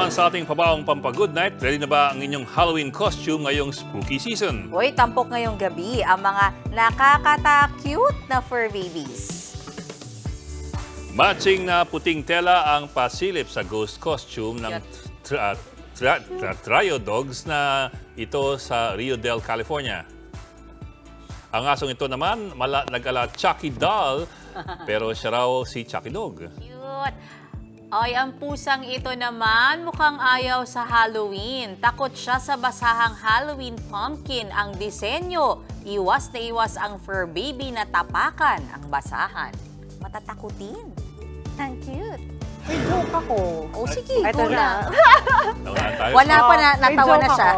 naman sa ating pabaong pampa-good night. Ready na ba ang inyong Halloween costume ngayong spooky season? Uy, tampok ngayong gabi ang mga nakakata-cute na fur babies. Matching na puting tela ang pasilip sa ghost costume ng trio dogs na ito sa Rio del California. Ang asong ito naman, nag-ala Chucky doll, pero siya raw si Chucky dog. Cute! Ay, ang pusang ito naman mukhang ayaw sa Halloween. Takot siya sa basahang Halloween pumpkin ang disenyo. Iwas na iwas ang fur baby na tapakan ang basahan. Matatakutin. Ang cute. May joke ako. O sige, Ito go na. lang. Wala pa na, natawa na siya.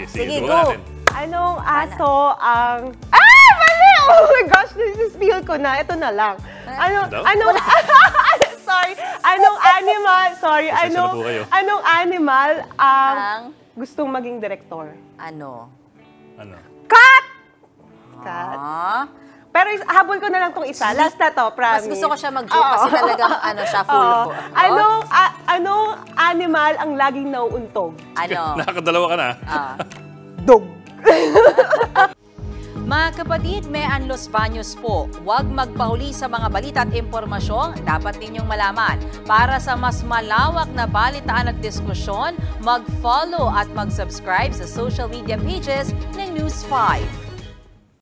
Sige, go. Anong aso ang... Ah! Mali! Oh my gosh, nisispill ko na. Ito na lang. Anong... Sorry. Anong animal... Sorry. Anong animal ang gustong maging direktor? Ano? Cat! Cat. Ah? Pero habol ko na lang tong isa. Last na to, promise. Mas gusto ko siya mag-joke kasi talagang siya full ko. Anong animal ang laging nauuntog? Ano? Nakakadalawa ka na. Dog. Mga kapatid, may Los Baños po. Huwag magpahuli sa mga balita at impormasyong dapat ninyong malaman. Para sa mas malawak na balitaan at diskusyon, mag-follow at mag-subscribe sa social media pages ng News 5.